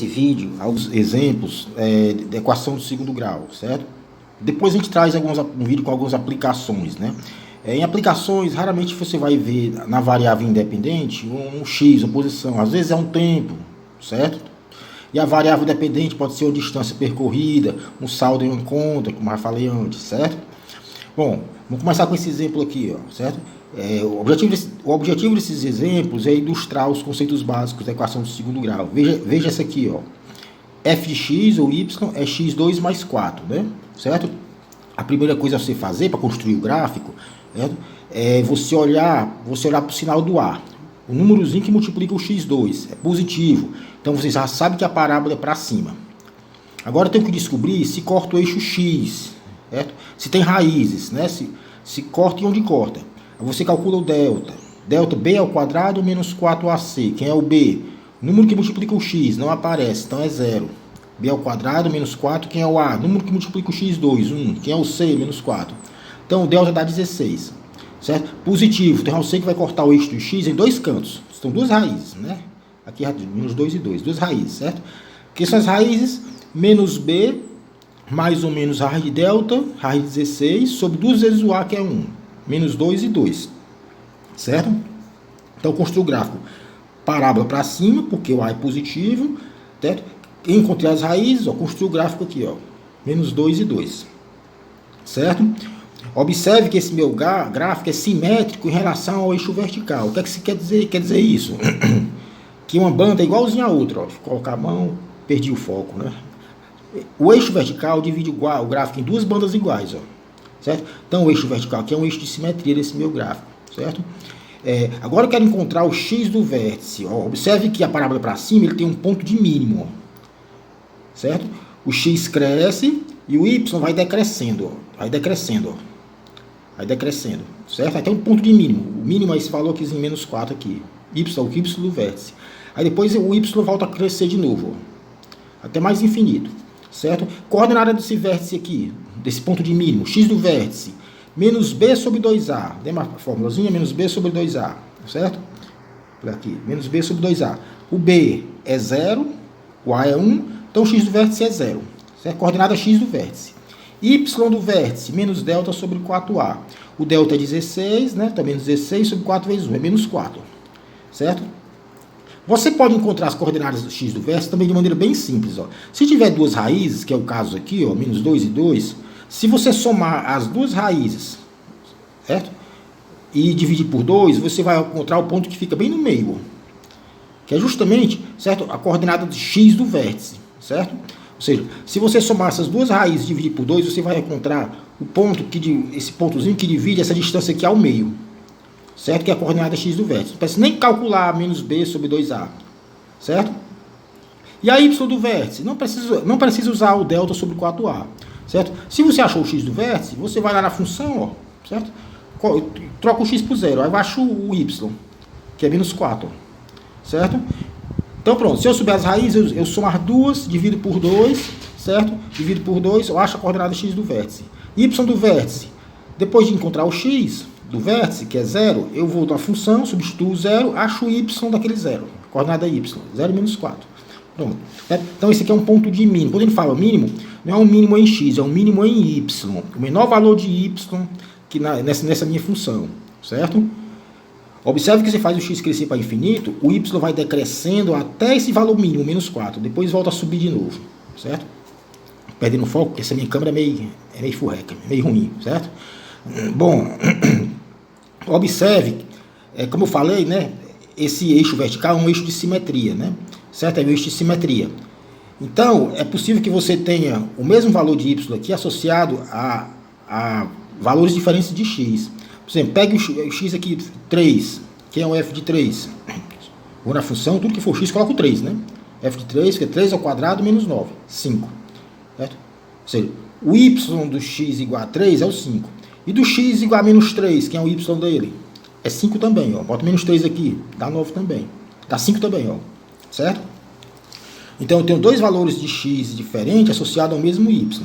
Nesse vídeo, alguns exemplos de equação do segundo grau, certo? Depois a gente traz um vídeo com algumas aplicações, né? Em aplicações, raramente você vai ver na variável independente um x, uma posição, às vezes é um tempo, certo? E a variável dependente pode ser uma distância percorrida, um saldo em uma conta, como eu já falei antes, certo? Bom, vamos começar com esse exemplo aqui, ó, certo? O objetivo desses exemplos é ilustrar os conceitos básicos da equação do segundo grau. Veja essa aqui, ó. F de x ou y é x2 mais 4, né? Certo? A primeira coisa a você fazer para construir o gráfico, certo? É você olhar para o sinal do A. O númerozinho que multiplica o x2 é positivo. Então você já sabe que a parábola é para cima. Agora eu tenho que descobrir se corta o eixo x, certo? Se tem raízes, né? Se corta e onde corta. Você calcula o delta. Delta b ao quadrado menos 4ac. Quem é o b? O número que multiplica o x não aparece, então é 0. B ao quadrado menos 4, quem é o a? Número que multiplica o x2, 1. Quem é o c? Menos 4. Então o delta dá 16. Certo? Positivo, então eu sei que vai cortar o eixo do x em dois cantos. São duas raízes, né? Aqui menos 2 e 2. Duas raízes, certo? Que são as raízes? Menos b mais ou menos raiz de delta, raiz de 16, sobre 2 vezes o a, que é 1. Menos 2 e 2. Certo? Então, construo o gráfico parábola para cima, porque o a é positivo. Certo? Encontrei as raízes, ó, construo o gráfico aqui, ó. Menos 2 e 2. Certo? Observe que esse meu gráfico é simétrico em relação ao eixo vertical. O que é que isso quer dizer? Quer dizer isso? Que uma banda é igualzinha a outra. Ó. Vou colocar a mão, perdi o foco, né? O eixo vertical divide o gráfico em duas bandas iguais, ó. Certo? Então o eixo vertical aqui é um eixo de simetria desse meu gráfico, certo? Agora eu quero encontrar o x do vértice. Ó. Observe que a parábola para cima ele tem um ponto de mínimo, ó. Certo? O x cresce e o y vai decrescendo, ó. Vai decrescendo, ó. Vai decrescendo, certo? Aí tem um ponto de mínimo. O mínimo é esse valor aqui em menos 4 aqui. O y do vértice. Aí depois o y volta a crescer de novo, ó. Até mais infinito. Certo? Coordenada desse vértice aqui, desse ponto de mínimo, x do vértice, menos b sobre 2a. Tem uma formulazinha, menos b sobre 2a. Certo? Por aqui, menos b sobre 2a. O b é 0, o a é 1, então o x do vértice é 0. Certo? Coordenada x do vértice. Y do vértice, menos delta sobre 4a. O delta é 16, né? Então menos 16 sobre 4 vezes 1, é menos 4. Certo? Você pode encontrar as coordenadas do x do vértice também de maneira bem simples. Ó. Se tiver duas raízes, que é o caso aqui, ó, menos 2 e 2, se você somar as duas raízes, certo? E dividir por 2, você vai encontrar o ponto que fica bem no meio, ó, que é justamente, certo, a coordenada de x do vértice, certo? Ou seja, se você somar essas duas raízes e dividir por 2, você vai encontrar o ponto esse pontozinho que divide essa distância aqui ao meio. Certo? Que é a coordenada x do vértice. Não precisa nem calcular menos b sobre 2a. Certo? E a y do vértice? Não precisa usar o delta sobre 4a. Certo? Se você achou o x do vértice, você vai lá na função, ó, certo? Troca o x por 0. Aí eu acho o y, que é menos 4. Certo? Então pronto. Se eu souber as raízes, eu somar duas, divido por 2. Certo? Divido por 2, eu acho a coordenada x do vértice. Y do vértice. Depois de encontrar o x do vértice, que é 0, eu volto à função, substituo o 0, acho o y daquele 0. Coordenada y, 0 menos 4. Pronto. Então esse aqui é um ponto de mínimo. Quando ele fala mínimo, não é um mínimo em x, é um mínimo em y. O menor valor de y que nessa minha função. Certo? Observe que você faz o x crescer para infinito, o y vai decrescendo até esse valor mínimo, menos 4. Depois volta a subir de novo. Certo? Perdendo foco, porque essa minha câmera é meio furreca, meio ruim. Certo? Bom, observe, como eu falei, né, esse eixo vertical é um eixo de simetria, né? Certo? É um eixo de simetria. Então, é possível que você tenha o mesmo valor de y aqui associado a valores diferentes de x. Por exemplo, pegue o x aqui, 3, que é um f de 3. Vou na função, tudo que for x, coloco 3, né? F de 3, que é 3 ao quadrado menos 9, 5. Certo? Ou seja, o y do x igual a 3 é o 5. E do x igual a menos 3, que é o y dele, é 5 também, ó. Bota menos 3 aqui, dá 9 também. Dá 5 também, ó. Certo? Então eu tenho dois valores de x diferentes associados ao mesmo y.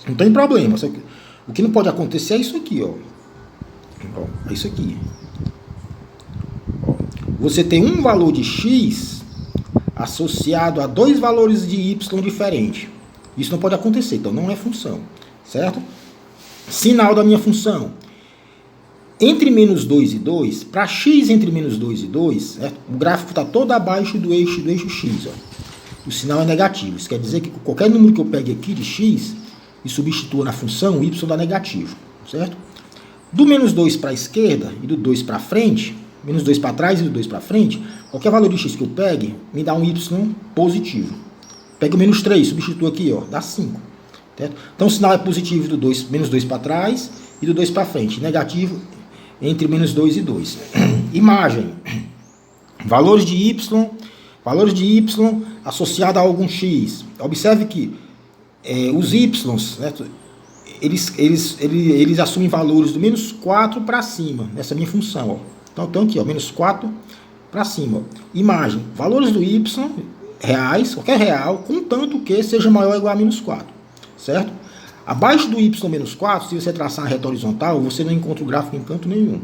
Não tem problema. O que não pode acontecer é isso aqui, ó. É isso aqui. Ó. Você tem um valor de x associado a dois valores de y diferentes. Isso não pode acontecer, então não é função, certo? Sinal da minha função. Entre menos 2 e 2, para x entre menos 2 e 2, certo? O gráfico está todo abaixo do eixo x. Ó. O sinal é negativo. Isso quer dizer que qualquer número que eu pegue aqui de x e substitua na função, o y dá negativo, certo? Do menos 2 para a esquerda e do 2 para frente, menos 2 para trás e do 2 para frente, qualquer valor de x que eu pegue, me dá um y positivo. Pega o menos 3, substitua aqui, ó, dá 5. Certo? Então o sinal é positivo do 2, menos 2 para trás e do 2 para frente. Negativo entre menos 2 e 2. Imagem. Valores de y associado a algum x. Observe que os y, certo? Eles assumem valores do menos 4 para cima, nessa minha função. Ó. Então aqui, ó, menos 4 para cima. Ó. Imagem. Valores do y reais, qualquer real, contanto que seja maior ou igual a menos 4. Certo? Abaixo do y menos 4, se você traçar a reta horizontal, você não encontra o gráfico em canto nenhum.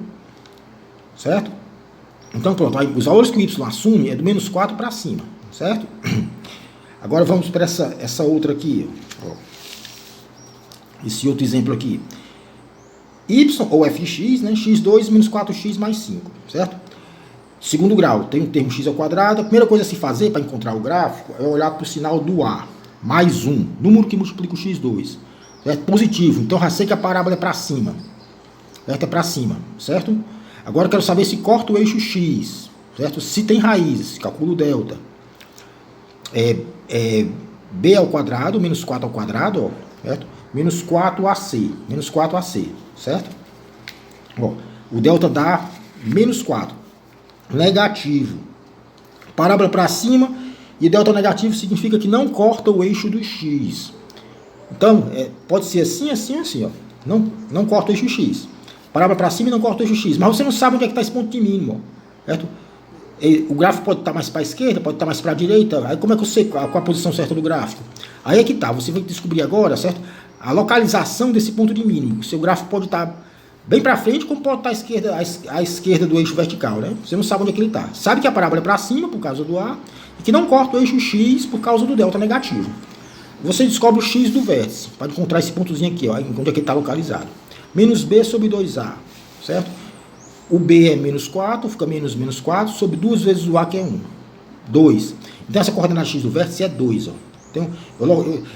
Certo? Então pronto, aí, os valores que o y assume é do menos 4 para cima. Certo? Agora vamos para essa outra aqui. Ó. Esse outro exemplo aqui. Y ou fx, né? x2 menos 4x mais 5. Certo? Segundo grau, tem um termo x ao quadrado. A primeira coisa a se fazer para encontrar o gráfico é olhar para o sinal do A. Mais 1. Número que multiplica o x2. Certo? Positivo. Então já sei que a parábola é para cima. Certo? É para cima. Certo? Agora eu quero saber se corta o eixo x. Certo? Se tem raízes. Calculo o delta. B ao quadrado, menos 4 ao quadrado. Ó, certo? Menos 4ac. Menos 4ac. Certo? Ó, o delta dá menos 4. Negativo. Parábola para cima e delta negativo significa que não corta o eixo do x. Então, pode ser assim, assim, assim. Ó. Não corta o eixo x. Parábola para cima e não corta o eixo x. Mas você não sabe onde é que está esse ponto de mínimo. Ó. Certo? O gráfico pode estar mais para a esquerda, pode estar mais para a direita. Aí como é que eu sei qual a posição certa do gráfico? Aí é que tá. Você vai descobrir agora, certo? A localização desse ponto de mínimo. O seu gráfico pode estar bem para frente, como pode estar à esquerda do eixo vertical, né? Você não sabe onde é que ele está. Sabe que a parábola é para cima, por causa do A, e que não corta o eixo x por causa do delta negativo. Você descobre o x do vértice, para encontrar esse pontozinho aqui, ó, onde é que ele está localizado. Menos b sobre 2a, certo? O b é menos 4, fica menos 4, sobre 2 vezes o a, que é 1. 2. Então essa coordenada x do vértice é 2, ó. Então,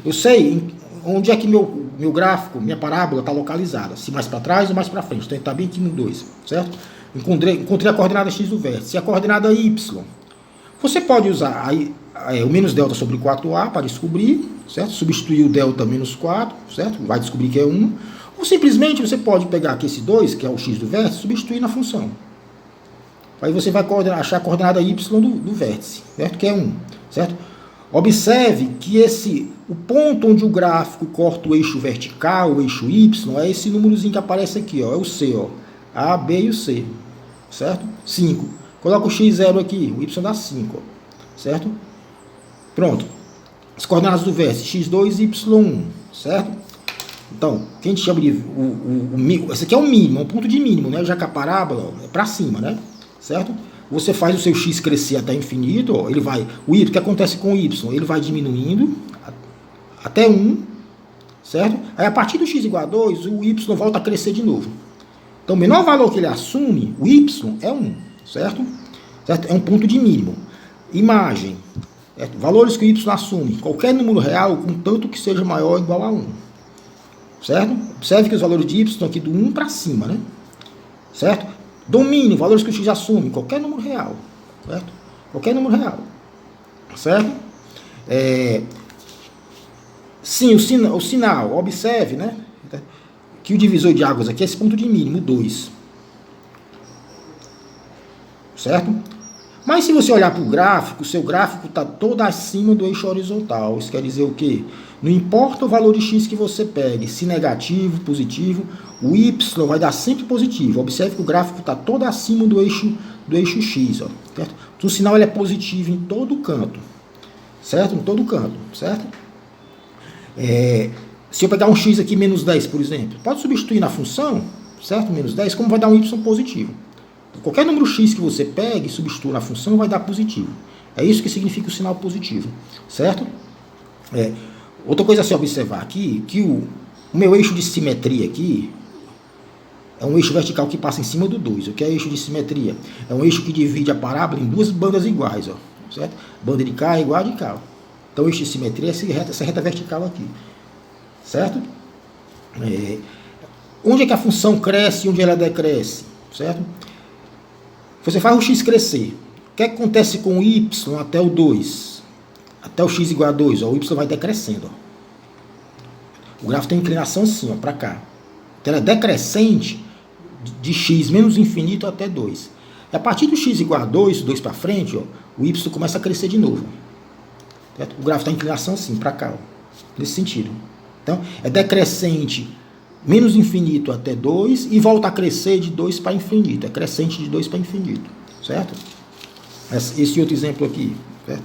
eu sei onde é que meu gráfico, minha parábola está localizada. Se mais para trás ou mais para frente. Então ele está bem aqui no 2, certo? Encontrei a coordenada x do vértice. E a coordenada y. Você pode usar o menos delta sobre 4a para descobrir, certo? Substituir o delta menos 4, certo? Vai descobrir que é 1. Ou simplesmente você pode pegar aqui esse 2, que é o x do vértice, e substituir na função. Aí você vai achar a coordenada y do vértice, certo? Que é 1, certo? Observe que o ponto onde o gráfico corta o eixo vertical, o eixo y, é esse númerozinho que aparece aqui, ó, é o C, ó, A, B e o C, certo? 5. Coloca o x0 aqui, o y dá 5, ó, certo? Pronto. As coordenadas do vértice, x2 e y1, certo? Então, o que a gente chama de esse aqui é o mínimo, é um ponto de mínimo, né? Já que a parábola é para cima, né? Certo? Você faz o seu x crescer até infinito, ó, o que acontece com o y? Ele vai diminuindo até 1, certo? Aí a partir do x igual a 2, o y volta a crescer de novo. Então o menor valor que ele assume, o y, é 1, certo? É um ponto de mínimo. Imagem, certo? Valores que o y assume, qualquer número real, contanto que seja maior ou igual a 1. Certo? Observe que os valores de y estão aqui do 1 para cima, né? Certo? Domínio, valores que o x assume, qualquer número real, certo? Qualquer número real, certo? Sim, o sinal, observe, né? Que o divisor de águas aqui é esse ponto de mínimo, 2. Certo? Mas se você olhar para o gráfico, o seu gráfico está todo acima do eixo horizontal. Isso quer dizer o quê? Não importa o valor de x que você pegue, se negativo, positivo, o y vai dar sempre positivo. Observe que o gráfico está todo acima do eixo x. Ó, certo? Então o sinal ele é positivo em todo canto. Certo? Em todo canto. Certo? Se eu pegar um x aqui, menos 10, por exemplo, pode substituir na função, certo? Menos 10, como vai dar um y positivo. Qualquer número x que você pegue e substitua na função vai dar positivo. É isso que significa o sinal positivo, certo? Outra coisa a se observar aqui, que o meu eixo de simetria aqui é um eixo vertical que passa em cima do 2. O que é eixo de simetria? É um eixo que divide a parábola em duas bandas iguais, ó, certo? Banda de cá é igual a de cá. Então, o eixo de simetria é essa reta vertical aqui, certo? Onde é que a função cresce e onde ela decresce, certo? Você faz o x crescer. O que acontece com o y até o 2? Até o x igual a 2, ó, o y vai decrescendo. Ó. O gráfico tem inclinação assim, para cá. Então, ela é decrescente de x menos infinito até 2. E a partir do x igual a 2, 2 para frente, ó, o y começa a crescer de novo. Certo? O gráfico tem inclinação assim, para cá, ó, nesse sentido. Então, é decrescente menos infinito até 2 e volta a crescer de 2 para infinito. É crescente de 2 para infinito, certo? Esse outro exemplo aqui, certo?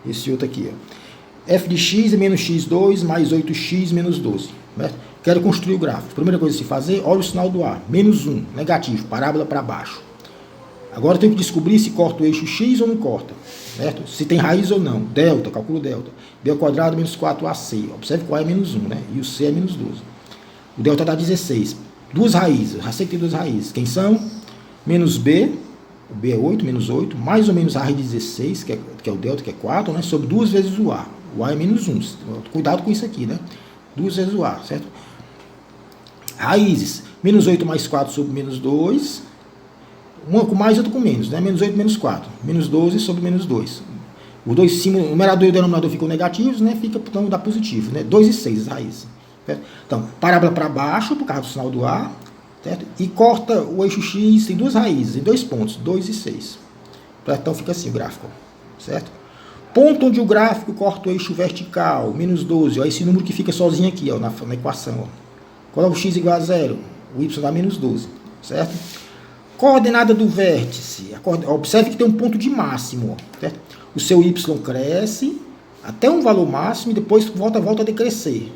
Esse outro aqui, ó. f de x é menos x2 mais 8x menos 12, certo? Quero construir o gráfico. Primeira coisa a se fazer, olha o sinal do A. Menos 1, negativo, parábola para baixo. Agora eu tenho que descobrir se corta o eixo x ou não corta, certo? Se tem raiz ou não. Delta, calculo delta. B ao quadrado menos 4ac. Observe que o A é menos 1, né? E o C é menos 12. O delta dá 16. Duas raízes. Eu já sei que tem duas raízes. Quem são? Menos B. O B é 8, menos 8. Mais ou menos a raiz de 16, que é o delta, que é 4, né? Sobre 2 vezes o A. O A é menos 1. Cuidado com isso aqui, né? 2 vezes o A, certo? Raízes. Menos 8 mais 4 sobre menos 2. Uma com mais e outra com menos, né? Menos 8 menos 4. Menos 12 sobre menos 2. Os dois cima, o numerador e o denominador ficam negativos, né? Fica, então, dá positivo, né? 2 e 6 as raízes. Certo? Então, parábola para baixo, por causa do sinal do A, certo? E corta o eixo x em duas raízes, em 2 pontos, 2 e 6. Então, fica assim o gráfico, certo? Ponto onde o gráfico corta o eixo vertical, menos 12, ó, esse número que fica sozinho aqui, ó, na equação. Ó. Coloca o x igual a 0, o y dá menos 12, certo? Coordenada do vértice. Observe que tem um ponto de máximo. Ó, certo? O seu y cresce até um valor máximo e depois volta a decrescer.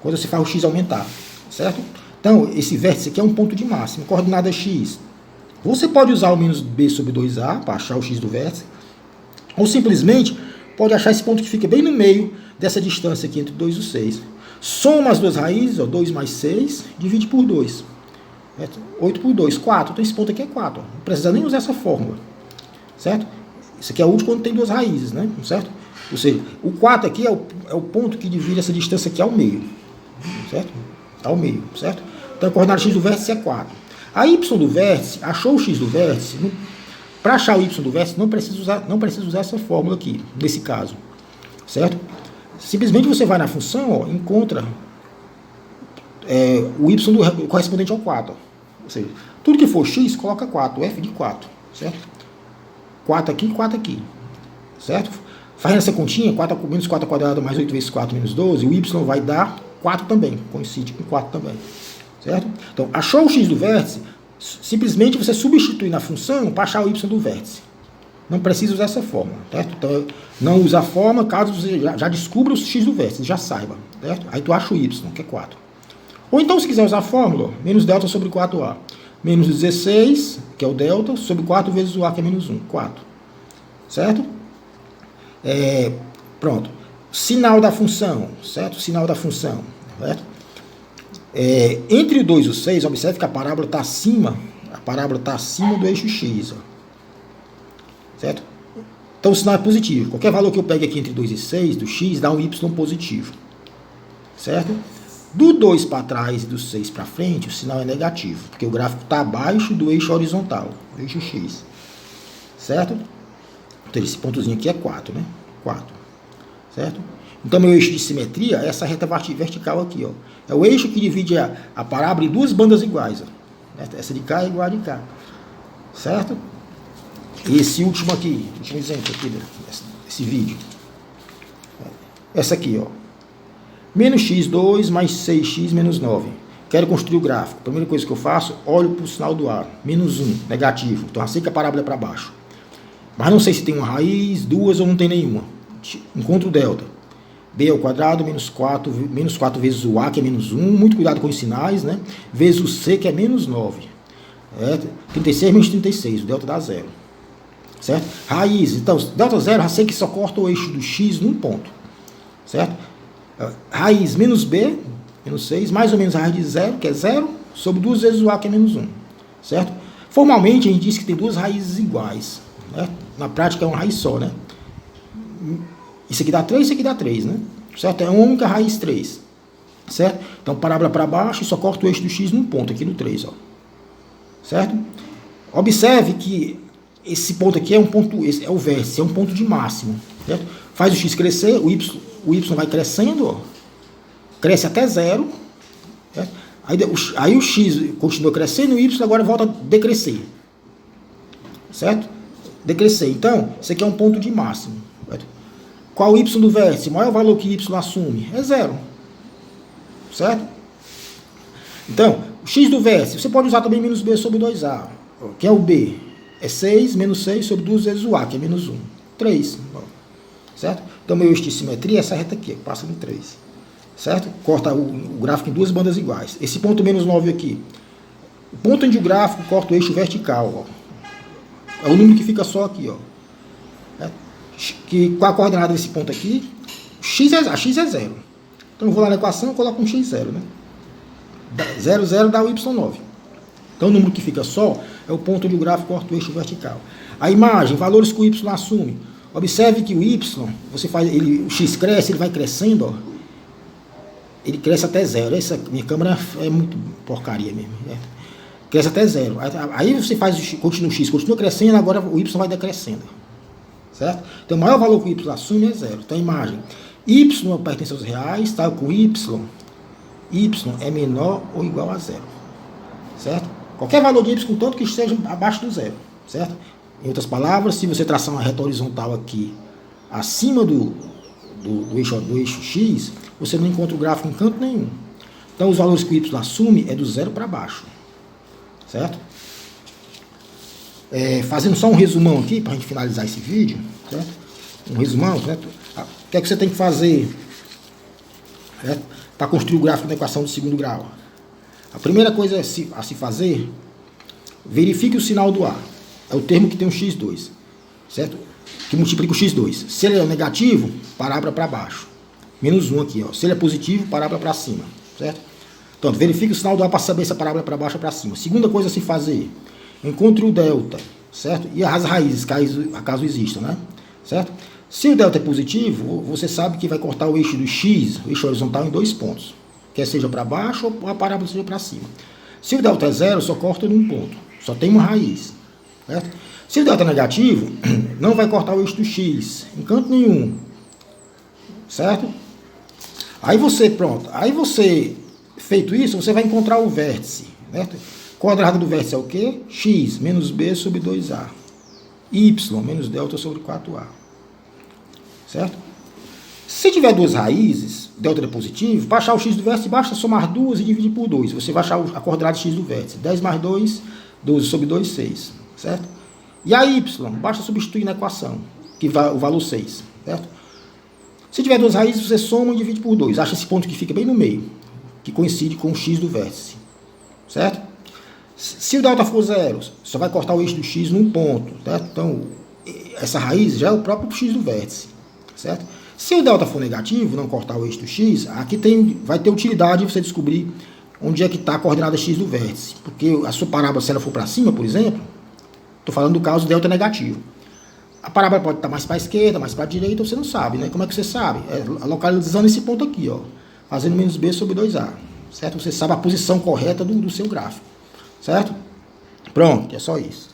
Quando você faz o x aumentar. Certo? Então, esse vértice aqui é um ponto de máximo. Coordenada x. Você pode usar o menos b sobre 2a para achar o x do vértice. Ou simplesmente pode achar esse ponto que fica bem no meio dessa distância aqui entre 2 e 6. Soma as duas raízes, ó, 2 mais 6, divide por 2. 8 por 2, 4. Então esse ponto aqui é 4. Ó. Não precisa nem usar essa fórmula. Certo? Isso aqui é útil quando tem duas raízes, né? Certo? Ou seja, o 4 aqui é o ponto que divide essa distância aqui ao meio. Certo? Ao meio, certo? Então a coordenada x do vértice é 4. A y do vértice, achou o x do vértice, para achar o y do vértice não precisa usar essa fórmula aqui, nesse caso. Certo? Simplesmente você vai na função, ó, encontra o y correspondente ao 4. Ó. Ou seja, tudo que for x, coloca 4, f de 4. Certo? 4 aqui, 4 aqui. Certo? Fazendo essa continha, 4 menos 4 ao quadrado mais 8 vezes 4 menos 12, o y vai dar 4 também, coincide com 4 também. Certo? Então, achou o x do vértice, simplesmente você substitui na função para achar o y do vértice. Não precisa usar essa fórmula. Certo? Então, não usa a fórmula caso você já descubra o x do vértice, já saiba. Certo? Aí tu acha o y, que é 4. Ou então, se quiser usar a fórmula, menos delta sobre 4a. Menos 16, que é o delta, sobre 4 vezes o a, que é menos 1. 4. Certo? Pronto. Sinal da função. Certo? Sinal da função. Certo? Entre o 2 e o 6, observe que a parábola está acima. A parábola está acima do eixo x. Ó. Certo? Então o sinal é positivo. Qualquer valor que eu pegue aqui entre 2 e 6, do x, dá um y positivo. Certo? Do 2 para trás e do 6 para frente, o sinal é negativo, porque o gráfico está abaixo do eixo horizontal, do eixo x. Certo? Então esse pontozinho aqui é 4, né? 4. Certo? Então meu eixo de simetria é essa reta vertical aqui, ó. É o eixo que divide a parábola em duas bandas iguais, ó. Essa de cá é igual a de cá. Certo? E esse último aqui, último exemplo aqui desse vídeo. Essa aqui, ó. Menos x2 mais 6x menos 9. Quero construir o gráfico. Primeira coisa que eu faço, olho para o sinal do A. Menos 1, negativo. Então, assim que a parábola é para baixo. Mas não sei se tem uma raiz, duas ou não tem nenhuma. Encontro o delta. B ao quadrado menos 4 vezes o A, que é menos 1. Muito cuidado com os sinais, né? Vezes o C, que é menos 9. 36 menos 36. O delta dá 0. certo? Raiz, então, delta zero, já sei que só corta o eixo do x num ponto, certo? Raiz menos b, menos 6, mais ou menos a raiz de zero, que é zero, sobre 2 vezes o a, que é menos 1, certo? Formalmente, a gente diz que tem duas raízes iguais, né? Na prática é uma raiz só, né? Isso aqui dá 3, isso aqui dá 3, né? Certo? É uma única raiz 3, certo? Então, parábola para baixo e só corta o eixo do x num ponto, aqui no 3, ó. Certo? Observe que esse ponto aqui é um ponto, esse é o vértice, é um ponto de máximo, certo? Faz o x crescer, o y vai crescendo, ó, cresce até zero, certo? Aí o x continua crescendo e o y agora volta a decrescer, certo? Decrescer. Então, isso aqui é um ponto de máximo, certo? Qual o y do vértice? O maior valor que y assume é zero, certo? Então, o x do vértice, você pode usar também menos b sobre 2a, que é o b, é 6 menos 6 sobre 2 vezes o a, que é menos 1, 3, certo? Então, meu eixo de simetria é essa reta aqui, que passa no 3, certo? Corta o gráfico em duas bandas iguais. Esse ponto menos 9 aqui, o ponto onde o gráfico corta o eixo vertical, ó, é o número que fica só aqui, ó, que com a coordenada desse ponto aqui, a x é 0. Então, eu vou lá na equação e coloco um x0, né? 0, 0 dá o y9. Então, o número que fica só é o ponto onde o gráfico corta o eixo vertical. A imagem, valores que o y assume. Observe que o y, você faz, o x cresce, ele vai crescendo, ó. Ele cresce até 0. Essa minha câmera é muito porcaria mesmo. Né? Cresce até 0. Aí você faz continua o x, continua crescendo, agora o y vai decrescendo. Certo? Então, o maior valor que o y assume é 0. Então, a imagem y pertence aos reais, tá? Com y é menor ou igual a 0. Certo? Qualquer valor de y, contanto que esteja abaixo do 0. Certo? Em outras palavras, se você traçar uma reta horizontal aqui acima do eixo x, você não encontra o gráfico em canto nenhum. Então, os valores que o y assume é do 0 para baixo. Certo? Fazendo só um resumão aqui, para a gente finalizar esse vídeo, certo? Um resumão, certo? O que é que você tem que fazer, para construir o gráfico da equação do segundo grau? A primeira coisa a se fazer, verifique o sinal do A. É o termo que tem um x2, certo? Que multiplica o x2. Se ele é negativo, parábola para baixo. Menos 1 aqui, ó. Se ele é positivo, parábola para cima, certo? Então, verifique o sinal do A para saber se a parábola é para baixo ou para cima. Segunda coisa a se fazer, encontre o delta, certo? E as raízes, caso existam, né? Certo? Se o delta é positivo, você sabe que vai cortar o eixo do x, o eixo horizontal, em 2 pontos. Quer seja para baixo ou a parábola seja para cima. Se o delta é 0, só corta num ponto. Só tem uma raiz. Certo? Se o delta é negativo, não vai cortar o eixo do x em canto nenhum. Certo? Aí você, pronto. Aí você, feito isso, você vai encontrar o vértice. Certo? Quadrado do vértice é o quê? X menos b sobre 2a. Y menos delta sobre 4a. Certo? Se tiver duas raízes, delta é positivo, para achar o x do vértice, basta somar duas e dividir por 2. Você vai achar a coordenada de x do vértice. 10 mais 2, 12 sobre 2, 6. Certo? E a y, basta substituir na equação, que vai o valor 6. Certo? Se tiver duas raízes, você soma e divide por 2. Acha esse ponto que fica bem no meio, que coincide com o x do vértice. Certo? Se o delta for 0, só vai cortar o eixo do x num ponto. Certo? Então, essa raiz já é o próprio x do vértice. Certo? Se o delta for negativo, não cortar o eixo do x, aqui vai ter utilidade você descobrir onde é que está a coordenada x do vértice. Porque a sua parábola, se ela for para cima, por exemplo, estou falando do caso delta negativo. A parábola pode estar mais para a esquerda, mais para a direita, você não sabe, né? Como é que você sabe? Localizando esse ponto aqui, ó, fazendo menos b sobre 2a. Certo? Você sabe a posição correta do seu gráfico. Certo? Pronto, é só isso.